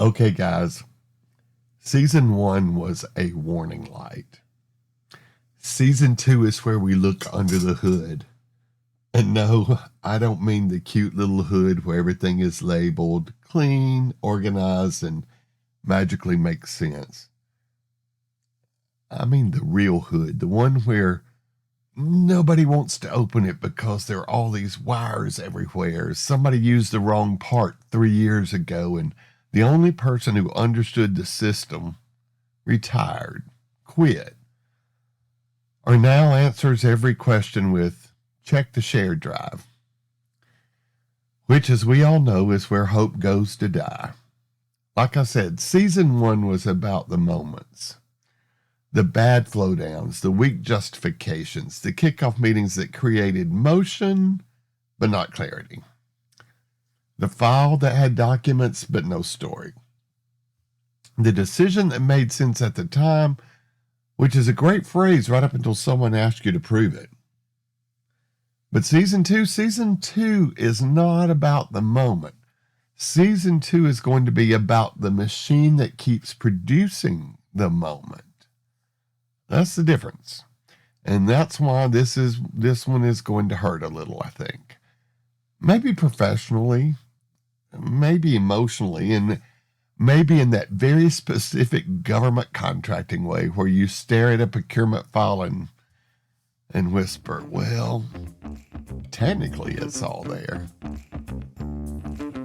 Okay, guys, season 1 was a warning light. Season 2 is where we look under the hood. And no, I don't mean the cute little hood where everything is labeled clean, organized, and magically makes sense. I mean the real hood, the one where nobody wants to open it because there are all these wires everywhere. Somebody used the wrong part 3 years ago, and the only person who understood the system retired, quit, or now answers every question with, check the shared drive, which, as we all know, is where hope goes to die. Like I said, season 1 was about the moments, the bad flowdowns, the weak justifications, the kickoff meetings that created motion but not clarity, the file that had documents but no story, the decision that made sense at the time, which is a great phrase right up until someone asks you to prove it. But season two is not about the moment. Season 2 is going to be about the machine that keeps producing the moment. That's the difference. And that's why this one is going to hurt a little, I think. Maybe professionally, maybe emotionally, and maybe in that very specific government contracting way where you stare at a procurement file and whisper, well, technically it's all there.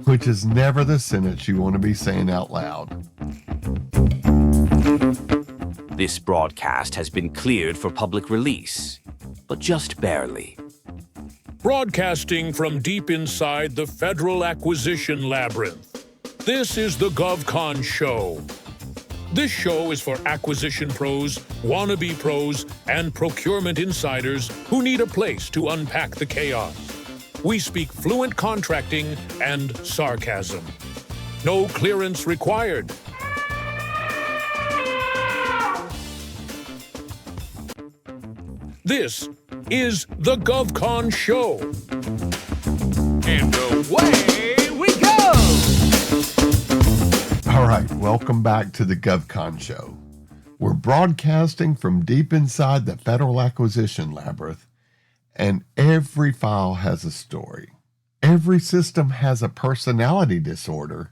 Which is never the sentence you want to be saying out loud. This broadcast has been cleared for public release, but just barely. Broadcasting from deep inside the Federal Acquisition Labyrinth, this is the GovCon Show. This show is for acquisition pros, wannabe pros, and procurement insiders who need a place to unpack the chaos. We speak fluent contracting and sarcasm. No clearance required. This is the GovCon Show. And away we go! All right, welcome back to the GovCon Show. We're broadcasting from deep inside the Federal Acquisition Labyrinth, and every file has a story. Every system has a personality disorder,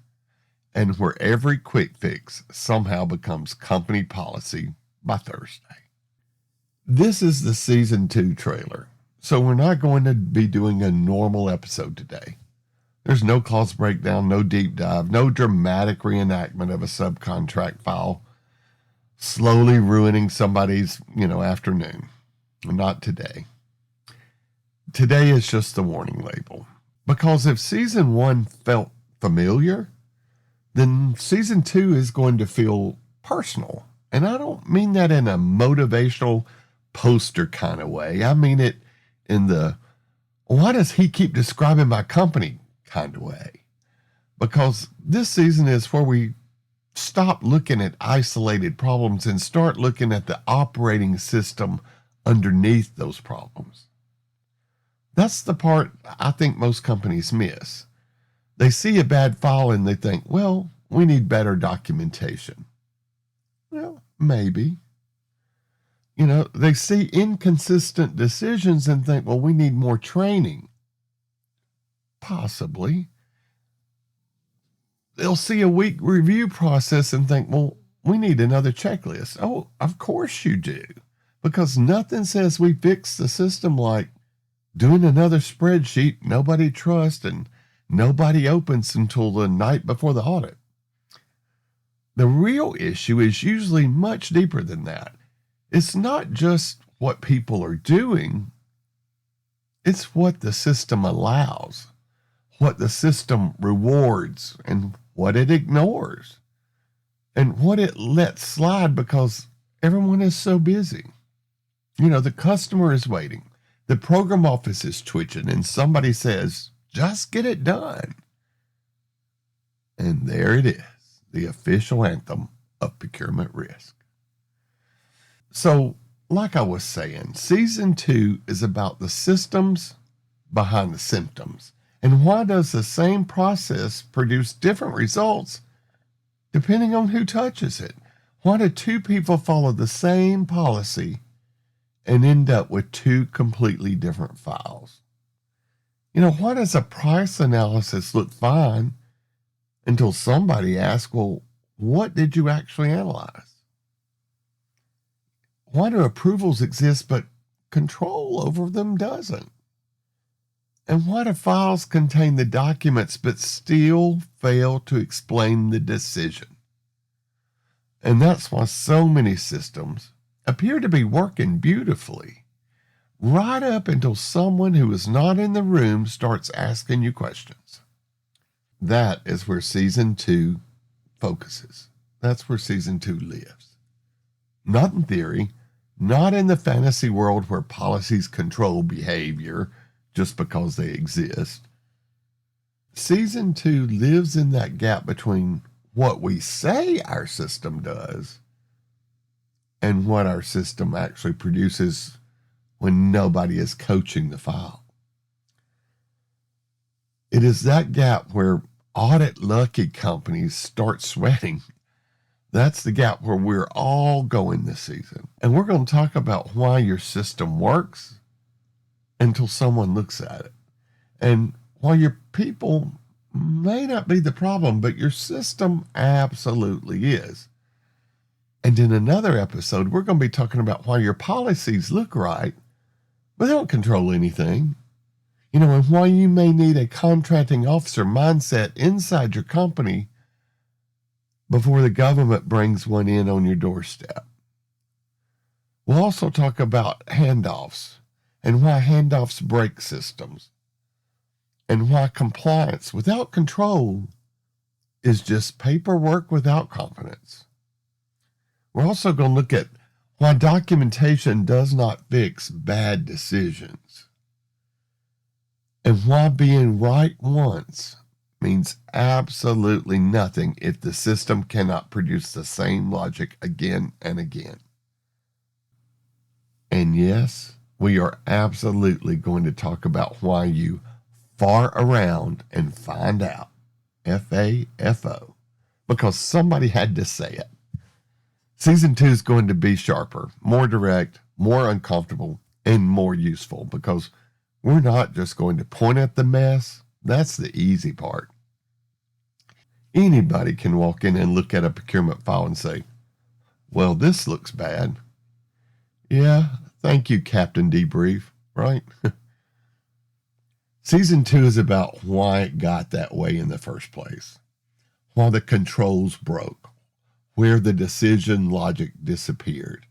and where every quick fix somehow becomes company policy by Thursday. This is the season 2 trailer, so we're not going to be doing a normal episode today. There's no clause breakdown, no deep dive, no dramatic reenactment of a subcontract file slowly ruining somebody's, afternoon. Not today. Today is just the warning label. Because if season 1 felt familiar, then season 2 is going to feel personal. And I don't mean that in a motivational poster kind of way. I mean it in the, why does he keep describing my company kind of way? Because this season is where we stop looking at isolated problems and start looking at the operating system underneath those problems. That's the part I think most companies miss. They see a bad file and they think, well, we need better documentation. Well, maybe. They see inconsistent decisions and think, well, we need more training. Possibly. They'll see a weak review process and think, well, we need another checklist. Oh, of course you do. Because nothing says we fix the system like doing another spreadsheet nobody trusts and nobody opens until the night before the audit. The real issue is usually much deeper than that. It's not just what people are doing. It's what the system allows, what the system rewards, and what it ignores, and what it lets slide because everyone is so busy. The customer is waiting. The program office is twitching, and somebody says, just get it done. And there it is, the official anthem of procurement risk. So, like I was saying, season 2 is about the systems behind the symptoms. And why does the same process produce different results depending on who touches it. Why do two people follow the same policy and end up with two completely different files? Why does a price analysis look fine until somebody asks, well, what did you actually analyze? Why do approvals exist but control over them doesn't? And why do files contain the documents but still fail to explain the decision? And that's why so many systems appear to be working beautifully, right up until someone who is not in the room starts asking you questions. That is where Season 2 focuses. That's where Season 2 lives. Not in theory, not in the fantasy world where policies control behavior just because they exist. Season 2 lives in that gap between what we say our system does and what our system actually produces when nobody is coaching the file. It is that gap where audit lucky companies start sweating. That's the gap where we're all going this season. And we're going to talk about why your system works until someone looks at it. And why your people may not be the problem, but your system absolutely is. And in another episode, we're going to be talking about why your policies look right, but they don't control anything. And why you may need a contracting officer mindset inside your company before the government brings one in on your doorstep. We'll also talk about handoffs and why handoffs break systems, and why compliance without control is just paperwork without confidence. We're also going to look at why documentation does not fix bad decisions, and why being right once means absolutely nothing if the system cannot produce the same logic again and again. And yes, we are absolutely going to talk about why you far around and find out. FAFO. Because somebody had to say it. Season 2 is going to be sharper, more direct, more uncomfortable, and more useful, because we're not just going to point at the mess. That's the easy part. Anybody can walk in and look at a procurement file and say, well, this looks bad. Yeah, thank you, Captain Debrief, right? Season 2 is about why it got that way in the first place, why the controls broke, where the decision logic disappeared.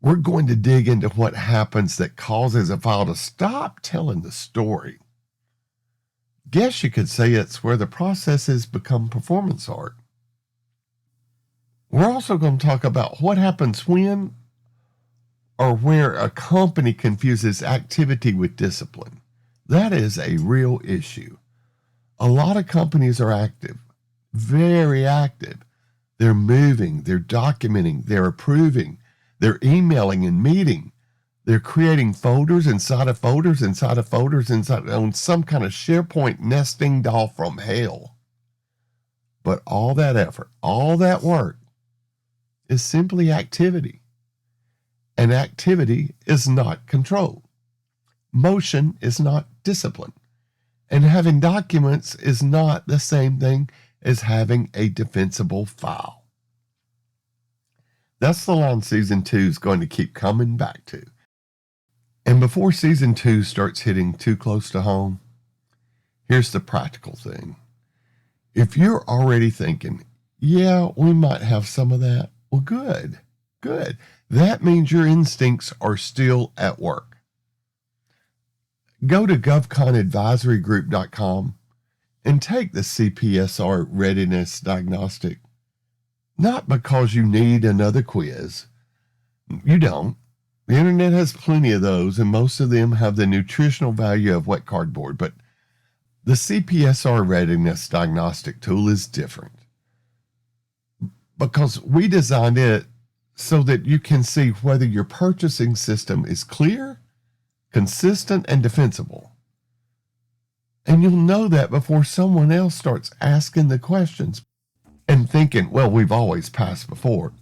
We're going to dig into what happens that causes a file to stop telling the story. Guess you could say it's where the processes become performance art. We're also going to talk about what happens when or where a company confuses activity with discipline. That is a real issue. A lot of companies are active, very active. They're moving, they're documenting, they're approving, they're emailing and meeting. They're creating folders inside of folders inside of folders inside on some kind of SharePoint nesting doll from hell. But all that effort, all that work is simply activity. And activity is not control. Motion is not discipline. And having documents is not the same thing as having a defensible file. That's the line Season 2 is going to keep coming back to. And before Season 2 starts hitting too close to home, here's the practical thing. If you're already thinking, yeah, we might have some of that, well, good. That means your instincts are still at work. Go to govconadvisorygroup.com and take the CPSR Readiness Diagnostic. Not because you need another quiz. You don't. The internet has plenty of those, and most of them have the nutritional value of wet cardboard, but the CPSR Readiness Diagnostic tool is different because we designed it so that you can see whether your purchasing system is clear, consistent, and defensible. And you'll know that before someone else starts asking the questions. and thinking, well, we've always passed before.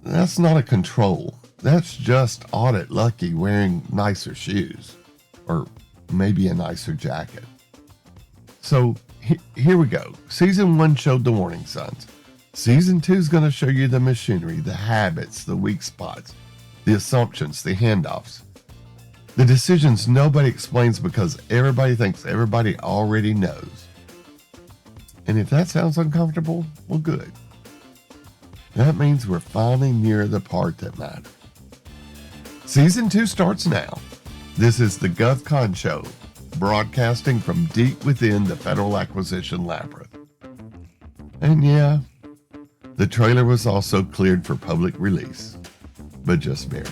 That's not a control. That's just Audit lucky wearing nicer shoes, or maybe a nicer jacket. So here we go. Season 1 showed the warning signs. Season 2 is going to show you the machinery, the habits, the weak spots, the assumptions, the handoffs, the decisions nobody explains because everybody thinks everybody already knows. And if that sounds uncomfortable, well, good. That means we're finally near the part that matters. Season 2 starts now. This is the GovCon Show, broadcasting from deep within the Federal Acquisition Labyrinth. And yeah, the trailer was also cleared for public release, but just barely.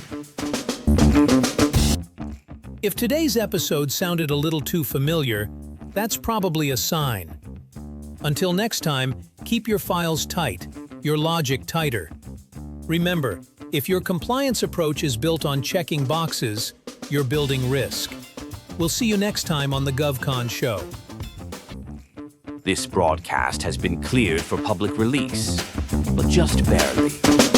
If today's episode sounded a little too familiar, that's probably a sign. Until next time, keep your files tight, your logic tighter. Remember, if your compliance approach is built on checking boxes, you're building risk. We'll see you next time on the GovCon Show. This broadcast has been cleared for public release, but just barely.